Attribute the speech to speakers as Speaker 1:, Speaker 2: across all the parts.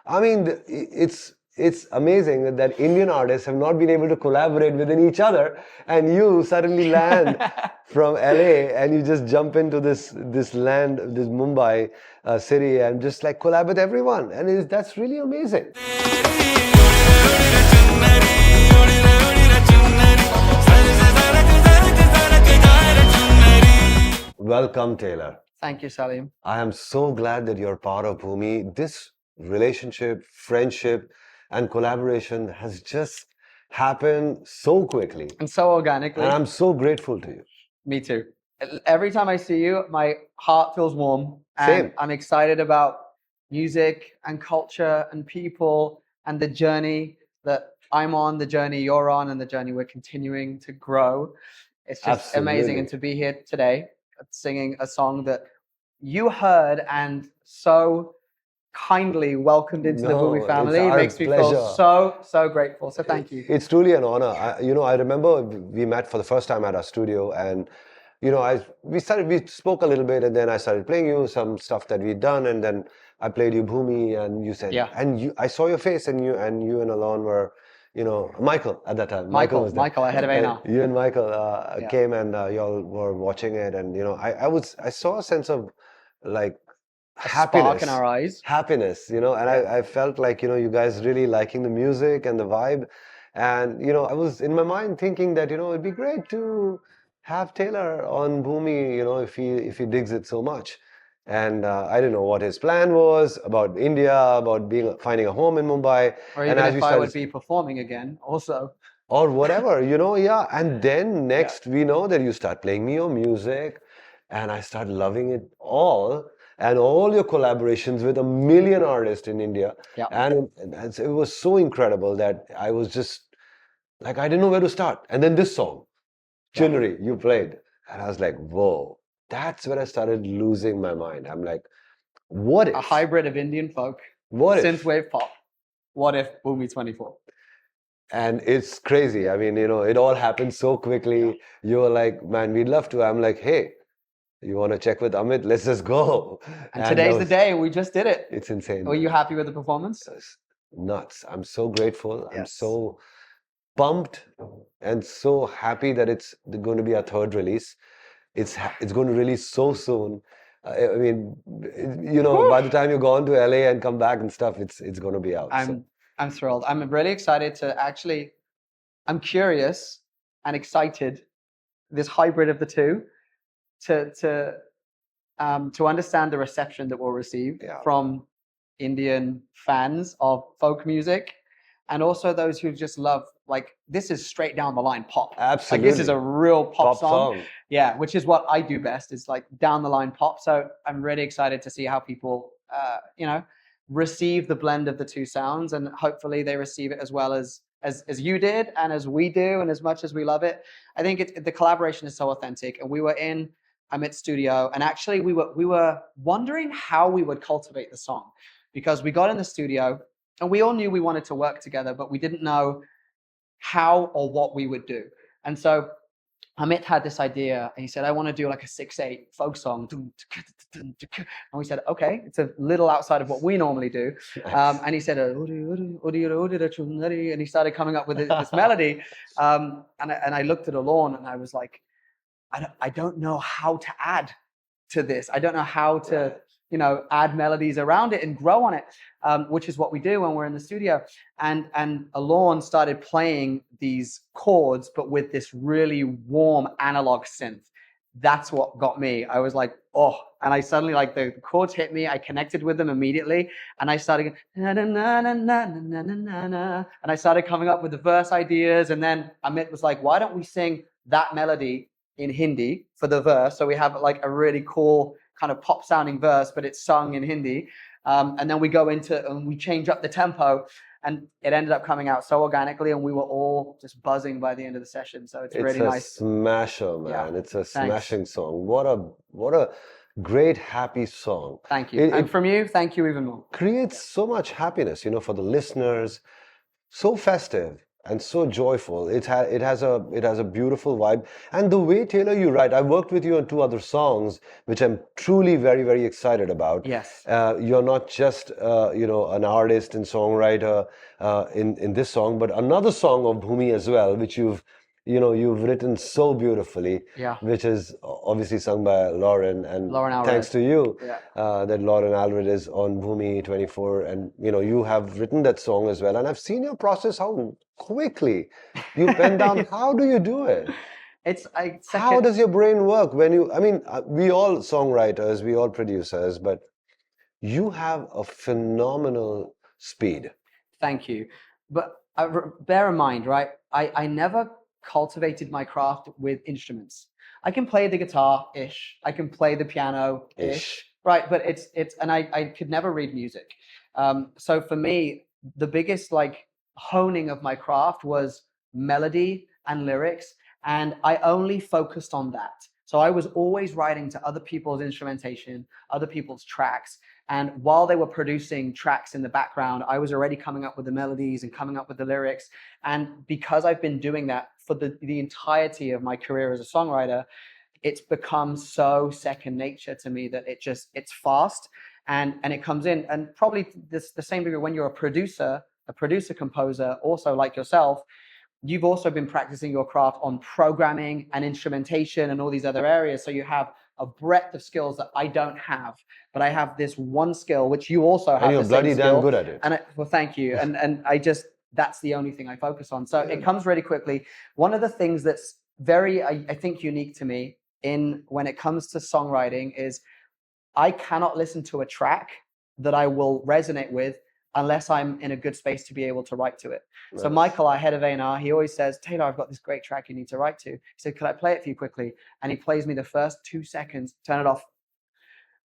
Speaker 1: I mean, it's amazing that Indian artists have not been able to collaborate within each other, and you suddenly land from LA and you just jump into this land, this Mumbai city, and just like collab with everyone, and that's really amazing. Welcome, Taylor.
Speaker 2: Thank you, Salim.
Speaker 1: I am so glad that you're part of Bhoomi. This relationship, friendship, and collaboration has just happened so quickly.
Speaker 2: And so organically.
Speaker 1: And I'm so grateful to you.
Speaker 2: Me too. Every time I see you, my heart feels warm. And
Speaker 1: Same.
Speaker 2: I'm excited about music and culture and people and the journey that I'm on, the journey you're on, and the journey we're continuing to grow. It's just amazing. And to be here today, singing a song that you heard and so kindly welcomed into the Bhoomi family. It makes me feel so grateful. So thank you.
Speaker 1: It's truly an honor. I remember we met for the first time at our studio, and we spoke a little bit, and then I started playing you some stuff that we'd done, and then I played you Bhoomi, and you said,
Speaker 2: yeah.
Speaker 1: And I saw your face, and you and Alon were, Michael at that time.
Speaker 2: Michael was there. Michael, ahead of A now.
Speaker 1: You and Michael came, and y'all were watching it, and I saw a sense of like happiness,
Speaker 2: spark in our eyes,
Speaker 1: happiness, and I felt like you guys really liking the music and the vibe, and I was in my mind thinking that it'd be great to have Taylor on Bhoomi, if he digs it so much. And I didn't know what his plan was about India, about finding a home in Mumbai.
Speaker 2: Or even if I would be performing again also.
Speaker 1: Or whatever, yeah. And then next we know that you start playing me your music, and I start loving it all. And all your collaborations with a million artists in India.
Speaker 2: Yeah.
Speaker 1: And it was so incredible that I was just like, I didn't know where to start. And then this song, Chunaree, you played. And I was like, whoa. That's where I started losing my mind. I'm like, what if?
Speaker 2: A hybrid of Indian folk, synthwave pop. What if Bhoomi 24?
Speaker 1: And it's crazy. I mean, it all happened so quickly. Yeah. You were like, man, we'd love to. I'm like, hey, you want to check with Amit? Let's just go.
Speaker 2: And today's the day. We just did it.
Speaker 1: It's insane.
Speaker 2: Were you happy with the performance?
Speaker 1: It's nuts. I'm so grateful.
Speaker 2: Yes.
Speaker 1: I'm so pumped and so happy that it's going to be our third release. It's going to release so soon. I mean, by the time you've gone to LA and come back and stuff, it's going to be out.
Speaker 2: I'm thrilled. I'm really excited to actually. I'm curious and excited. This hybrid of the two, to understand the reception that we'll receive from Indian fans of folk music, and also those who just love. Like, this is straight down the line pop.
Speaker 1: Absolutely.
Speaker 2: Like, this is a real pop song. Yeah, which is what I do best, is like down the line pop. So I'm really excited to see how people, receive the blend of the two sounds, and hopefully they receive it as well as you did, and as we do, and as much as we love it. I think the collaboration is so authentic, and we were in Amit's studio, and actually we were wondering how we would cultivate the song, because we got in the studio and we all knew we wanted to work together, but we didn't know how or what we would do. And so Amit had this idea, and he said, I want to do like a 6/8 folk song. And we said, okay, it's a little outside of what we normally do. And he said, and he started coming up with this melody. And I looked at Alon, and I was like, I don't know how to add to this. I don't know how to add melodies around it and grow on it, which is what we do when we're in the studio. And Alon started playing these chords, but with this really warm analog synth. That's what got me. I was like, oh, and I suddenly, like, the chords hit me. I connected with them immediately, and I started and I started coming up with the verse ideas. And then Amit was like, why don't we sing that melody in Hindi for the verse? So we have like a really cool kind of pop sounding verse, but it's sung in Hindi. And then we go into, and we change up the tempo, and it ended up coming out so organically, and we were all just buzzing by the end of the session. So it's really nice.
Speaker 1: It's a smasher, man.
Speaker 2: Yeah.
Speaker 1: It's a smashing song. What a great, happy song.
Speaker 2: Thank you. And from you, thank you even more.
Speaker 1: Creates so much happiness, for the listeners. So festive. and so joyful. It has a beautiful vibe, and the way Taylor you write. I worked with you on 2 other songs, which I'm truly very excited about.
Speaker 2: Yes.
Speaker 1: You're not just an artist and songwriter in this song, but another song of Bhoomi as well, which you've written so beautifully,
Speaker 2: Yeah.
Speaker 1: which is obviously sung by Lauren, and
Speaker 2: Lauren
Speaker 1: thanks
Speaker 2: Alred.
Speaker 1: to you
Speaker 2: Yeah.
Speaker 1: that Lauren Alred is on Bhoomi 24, and you have written that song as well. And I've seen your process, how quickly you pen down. How do you do it? How does your brain work when you? I mean, we all songwriters, we all producers, but you have a phenomenal speed.
Speaker 2: Thank you. But bear in mind, right? I never cultivated my craft with instruments. I can play the guitar-ish. I can play the piano-ish. Right, but it's and I could never read music. So for me, the biggest like honing of my craft was melody and lyrics, and I only focused on that. So I was always writing to other people's instrumentation, other people's tracks. And while they were producing tracks in the background, I was already coming up with the melodies and coming up with the lyrics. And because I've been doing that for the entirety of my career as a songwriter, it's become so second nature to me that it's fast and it comes in. And probably the same degree when you're a producer composer, also like yourself, you've also been practicing your craft on programming and instrumentation and all these other areas. So you have a breadth of skills that I don't have, but I have this one skill which you also have.
Speaker 1: And you're bloody damn good at it.
Speaker 2: And well, thank you. And I just, that's the only thing I focus on. So it comes really quickly. One of the things that's very, I think, unique to me when it comes to songwriting is I cannot listen to a track that I will resonate with unless I'm in a good space to be able to write to it. Nice. So Michael, our head of A&R, he always says, Taylor, I've got this great track you need to write to. He said, could I play it for you quickly? And he plays me the first 2 seconds, turn it off.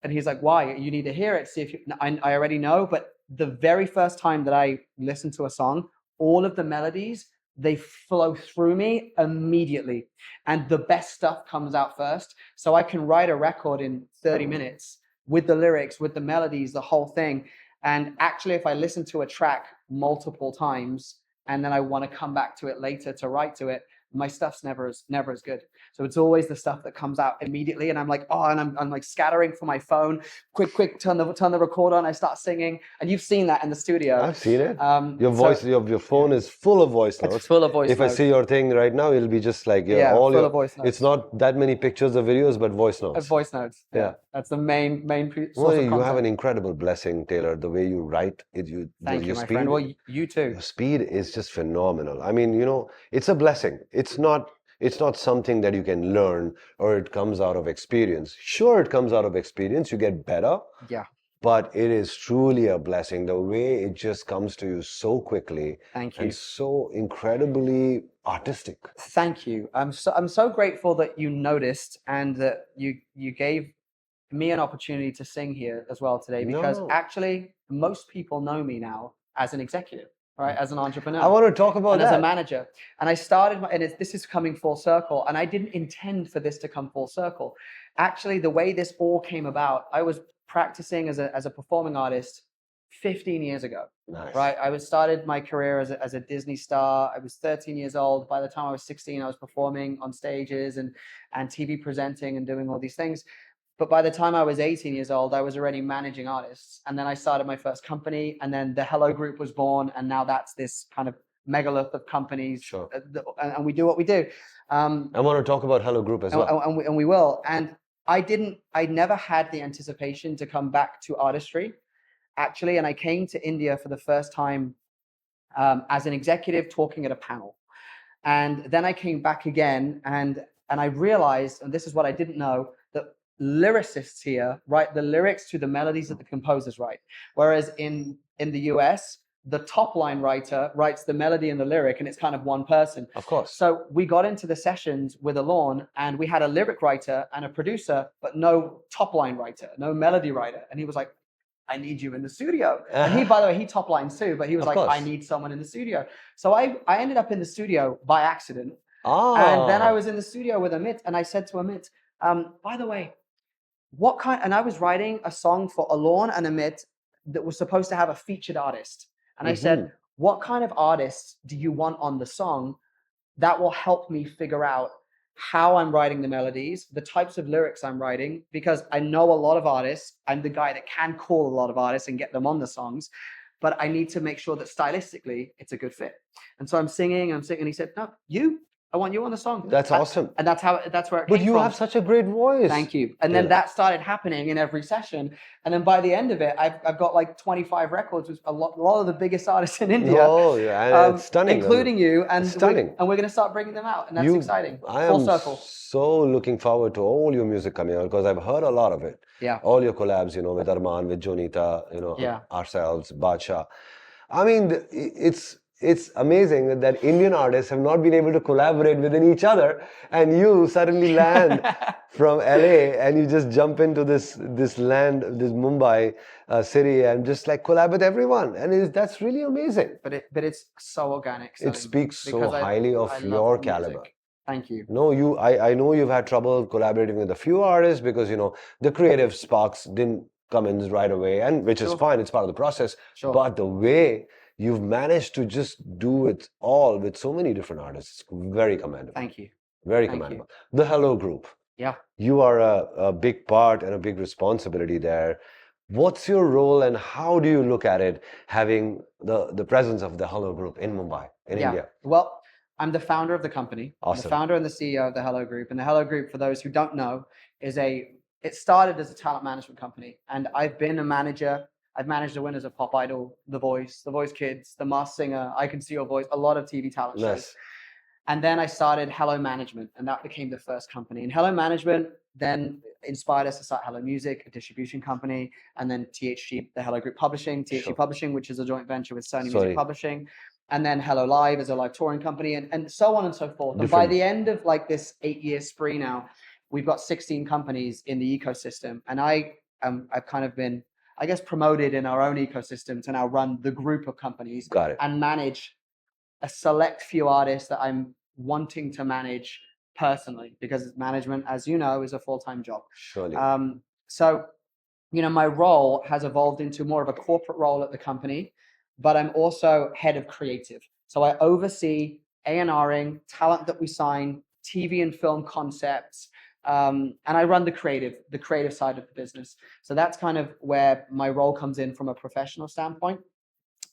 Speaker 2: And he's like, why? You need to hear it. See if you, I already know, but the very first time that I listen to a song, all of the melodies, they flow through me immediately. And the best stuff comes out first. So I can write a record in 30 minutes with the lyrics, with the melodies, the whole thing. And actually, if I listen to a track multiple times and then I want to come back to it later to write to it, my stuff's never as good. So it's always the stuff that comes out immediately, and I'm like, oh, and I'm like scattering for my phone, quick, turn the recorder on, I start singing, and you've seen that in the studio.
Speaker 1: I've seen it. Your voice, your phone is full of voice notes.
Speaker 2: It's full of voice
Speaker 1: notes.
Speaker 2: notes.
Speaker 1: I see your thing right now, it'll be just like
Speaker 2: full of voice notes.
Speaker 1: It's not that many pictures or videos, but voice notes.
Speaker 2: Voice notes. Yeah, that's the main source
Speaker 1: well,
Speaker 2: of content.
Speaker 1: You have an incredible blessing, Taylor. The way you write,
Speaker 2: Thank you,
Speaker 1: your
Speaker 2: my
Speaker 1: speed,
Speaker 2: friend. Well, you too.
Speaker 1: Your speed is just phenomenal. I mean, it's a blessing. It's not something that you can learn or it comes out of experience. Sure, it comes out of experience. You get better.
Speaker 2: Yeah.
Speaker 1: But it is truly a blessing. The way it just comes to you so quickly.
Speaker 2: Thank you.
Speaker 1: And so incredibly artistic.
Speaker 2: Thank you. I'm so grateful that you noticed and that you gave me an opportunity to sing here as well today, because actually most people know me now as an executive. Right, as an entrepreneur.
Speaker 1: I want to talk about that.
Speaker 2: As a manager. And I started, this is coming full circle, and I didn't intend for this to come full circle. Actually, the way this all came about, I was practicing as a performing artist 15 years ago.
Speaker 1: Nice.
Speaker 2: Right, I started my career as a Disney star. I was 13 years old. By the time I was 16, I was performing on stages and TV presenting and doing all these things. But by the time I was 18 years old, I was already managing artists. And then I started my first company, and then the Hello Group was born. And now that's this kind of megalith of companies.
Speaker 1: Sure.
Speaker 2: And we do what we do.
Speaker 1: I want to talk about Hello Group as well.
Speaker 2: And we will. And I never had the anticipation to come back to artistry, actually. And I came to India for the first time as an executive talking at a panel. And then I came back again and I realized, and this is what I didn't know, that lyricists here write the lyrics to the melodies that the composers write. Whereas in the US, the top line writer writes the melody and the lyric, and it's kind of one person.
Speaker 1: Of course.
Speaker 2: So we got into the sessions with Alon, and we had a lyric writer and a producer, but no top line writer, no melody writer. And he was like, I need you in the studio. And he, by the way, he top lines too, but he was like, I need someone in the studio. So I ended up in the studio by accident.
Speaker 1: Oh.
Speaker 2: And then I was in the studio with Amit, and I said to Amit, by the way, and I was writing a song for Alon and Amit that was supposed to have a featured artist. And I said, what kind of artists do you want on the song? That will help me figure out how I'm writing the melodies, the types of lyrics I'm writing, because I know a lot of artists. I'm the guy that can call a lot of artists and get them on the songs, but I need to make sure that stylistically it's a good fit. And so I'm singing, and he said, no, I want you on the song.
Speaker 1: That's awesome.
Speaker 2: And that's where it came from.
Speaker 1: But you have such a great voice.
Speaker 2: Thank you. And then that started happening in every session. And then by the end of it, I've got like 25 records with a lot of the biggest artists in India.
Speaker 1: Oh, yeah. It's stunning.
Speaker 2: Including you. And
Speaker 1: stunning.
Speaker 2: And we're going to start bringing them out. And that's exciting.
Speaker 1: Full circle. So looking forward to all your music coming out, because I've heard a lot of it.
Speaker 2: Yeah.
Speaker 1: All your collabs, with Arman, with Jonita, ourselves, Badsha. I mean, it's amazing that Indian artists have not been able to collaborate within each other, and you suddenly land from LA and you just jump into this land, this Mumbai city, and just like collab with everyone, and that's really amazing.
Speaker 2: But it's so organic.
Speaker 1: It speaks so highly of your caliber.
Speaker 2: Thank you.
Speaker 1: No, I know you've had trouble collaborating with a few artists because the creative sparks didn't come in right away, and which is fine. It's part of the process.
Speaker 2: Sure.
Speaker 1: But the way you've managed to just do it all with so many different artists, very commendable.
Speaker 2: Thank you.
Speaker 1: Very commendable. The Hello Group.
Speaker 2: Yeah.
Speaker 1: You are a big part and a big responsibility there. What's your role, and how do you look at it, having the presence of the Hello Group in Mumbai, in India?
Speaker 2: Well, I'm the founder of the company.
Speaker 1: Awesome.
Speaker 2: I'm the founder and the CEO of the Hello Group. And the Hello Group, for those who don't know, it started as a talent management company. And I've been a manager. I've managed the winners of Pop Idol, The Voice Kids, The Masked Singer, I Can See Your Voice, a lot of TV talent shows. And then I started Hello Management, and that became the first company. And Hello Management then inspired us to start Hello Music, a distribution company, and then THG, the Hello Group Publishing, THG Publishing, which is a joint venture with Sony Music Publishing, and then Hello Live as a live touring company, and so on and so forth. And by the end of like this 8-year spree now, we've got 16 companies in the ecosystem, and I've kind of been, I guess, promoted in our own ecosystem to now run the group of companies and manage a select few artists that I'm wanting to manage personally, because management, as you know, is a full-time job.
Speaker 1: Surely.
Speaker 2: So, my role has evolved into more of a corporate role at the company, but I'm also head of creative. So I oversee A&Ring, talent that we sign, TV and film concepts, and I run the creative side of the business. So that's kind of where my role comes in from a professional standpoint.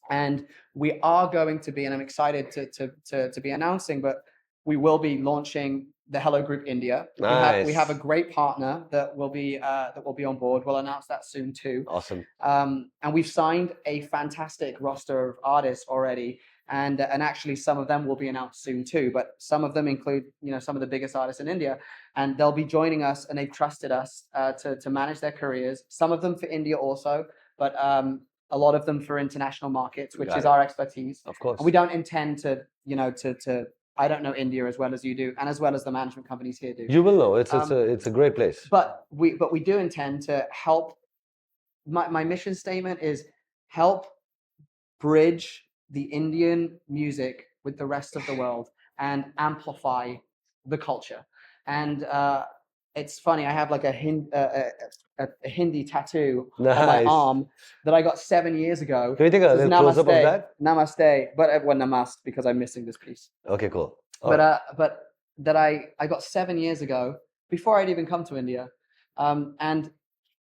Speaker 2: And we are going to be, and I'm excited to be announcing, but we will be launching the Hello Group India.
Speaker 1: Nice.
Speaker 2: We have a great partner that will be on board. We'll announce that soon too.
Speaker 1: Awesome.
Speaker 2: And we've signed a fantastic roster of artists already. And actually some of them will be announced soon too, but some of them include, some of the biggest artists in India, and they'll be joining us, and they've trusted us to manage their careers. Some of them for India also, but a lot of them for international markets, which is our expertise.
Speaker 1: Of course.
Speaker 2: And we don't intend to I don't know India as well as you do, and as well as the management companies here do.
Speaker 1: You will know. It's a great place.
Speaker 2: But we do intend to help. My mission statement is help bridge the Indian music with the rest of the world and amplify the culture. And it's funny, I have like a Hindi tattoo on my arm that I got 7 years ago.
Speaker 1: Can we take a little close up of that?
Speaker 2: Namaste, but namaste, because I'm missing this piece.
Speaker 1: Okay, cool.
Speaker 2: But that I got 7 years ago, before I'd even come to India, and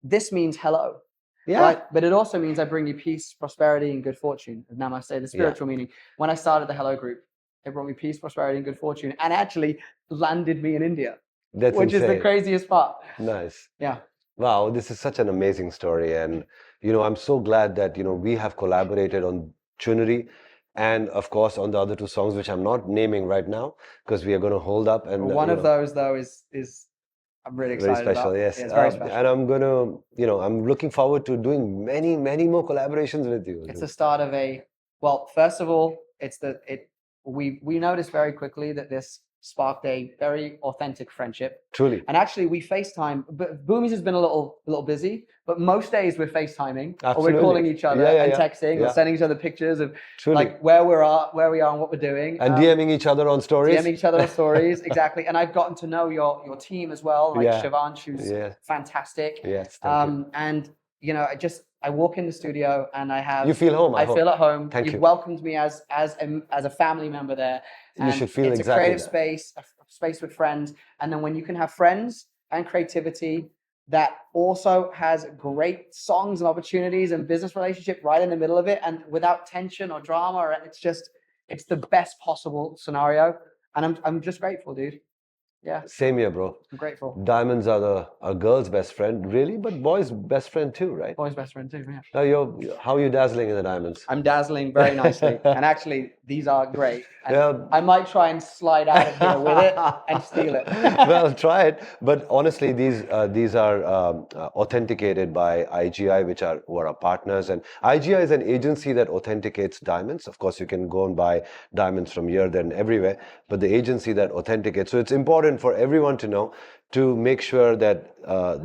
Speaker 2: this means hello.
Speaker 1: Yeah.
Speaker 2: Right? But it also means I bring you peace, prosperity, and good fortune. Namaste, the spiritual meaning. When I started the Hello Group, it brought me peace, prosperity, and good fortune, and actually landed me in India. Which is the craziest part.
Speaker 1: Nice.
Speaker 2: Yeah.
Speaker 1: Wow, this is such an amazing story. And, I'm so glad that, we have collaborated on Chunaree, and of course on the other two songs, which I'm not naming right now, because we are going to hold up. And
Speaker 2: one of those, though, is I'm really excited
Speaker 1: very special,
Speaker 2: about.
Speaker 1: Yes.
Speaker 2: Yeah, it's very special.
Speaker 1: And I'm going to, I'm looking forward to doing many, many more collaborations with you.
Speaker 2: It's the start of first of all, we noticed very quickly that this sparked a very authentic friendship.
Speaker 1: Truly.
Speaker 2: And actually we FaceTime, but Bhoomi's has been a little busy, but most days we're FaceTiming.
Speaker 1: Absolutely.
Speaker 2: Or we're calling each other and texting or sending each other pictures of like where we are and what we're doing.
Speaker 1: And DMing each other on stories.
Speaker 2: Exactly. And I've gotten to know your team as well, like Shivansh, who's fantastic.
Speaker 1: Yes.
Speaker 2: And I walk in the studio and I have.
Speaker 1: You feel home.
Speaker 2: I feel at home.
Speaker 1: Thank
Speaker 2: You've
Speaker 1: you.
Speaker 2: welcomed me as a family member there.
Speaker 1: You should feel
Speaker 2: it's
Speaker 1: exactly
Speaker 2: a creative
Speaker 1: that.
Speaker 2: space, a space with friends, and then when you can have friends and creativity that also has great songs and opportunities and business relationship right in the middle of it, and without tension or drama, or it's the best possible scenario, and I'm just grateful, dude. Yeah.
Speaker 1: Same here, bro.
Speaker 2: I'm grateful.
Speaker 1: Diamonds are a girl's best friend, really, but boy's best friend too, right?
Speaker 2: Boy's best friend too, yeah.
Speaker 1: Now how are you dazzling in the diamonds?
Speaker 2: I'm dazzling very nicely. And actually, these are great. And
Speaker 1: Yeah.
Speaker 2: I might try and slide out of here with it and steal it.
Speaker 1: Well, try it. But honestly, these are authenticated by IGI, who are our partners. And IGI is an agency that authenticates diamonds. Of course, you can go and buy diamonds from here, there, and everywhere. But the agency that authenticates. So it's important for everyone to know, to make sure that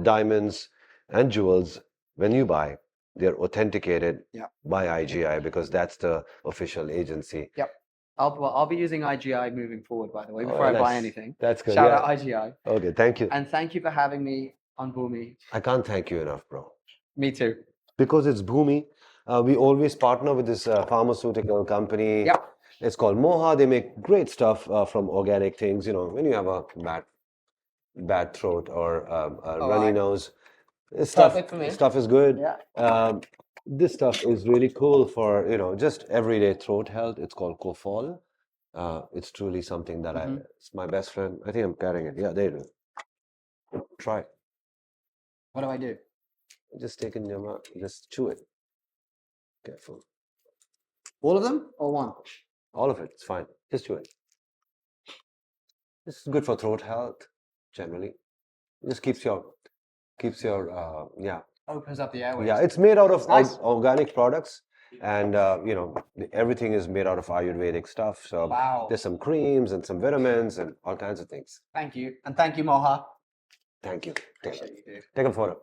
Speaker 1: diamonds and jewels, when you buy, they're authenticated by IGI, because that's the official agency.
Speaker 2: Yep. I'll be using IGI moving forward, by the way, before I buy anything.
Speaker 1: That's good.
Speaker 2: Shout out IGI.
Speaker 1: Okay, thank you.
Speaker 2: And thank you for having me on Bhoomi.
Speaker 1: I can't thank you enough, bro.
Speaker 2: Me too.
Speaker 1: Because it's Bhoomi. We always partner with this pharmaceutical company.
Speaker 2: Yep.
Speaker 1: It's called Moha. They make great stuff from organic things. You know, when you have a bad throat or a runny nose, stuff is good.
Speaker 2: Yeah.
Speaker 1: This stuff is really cool for, just everyday throat health. It's called Kofol. It's truly something that it's my best friend. I think I'm carrying it. Yeah, there you go. Try it.
Speaker 2: What do I do?
Speaker 1: Just take it in your mouth. Just chew it. Careful.
Speaker 2: All of them or one?
Speaker 1: All of it. It's fine. Just chew it. This is good for throat health, generally. It just keeps your
Speaker 2: Opens up the airways.
Speaker 1: Yeah, it's made out of
Speaker 2: Nice.
Speaker 1: organic products, and everything is made out of Ayurvedic stuff. So there's some creams and some vitamins and all kinds of things.
Speaker 2: Thank you. And thank you, Moha.
Speaker 1: Thank you.
Speaker 2: Appreciate you, dude.
Speaker 1: Take a photo.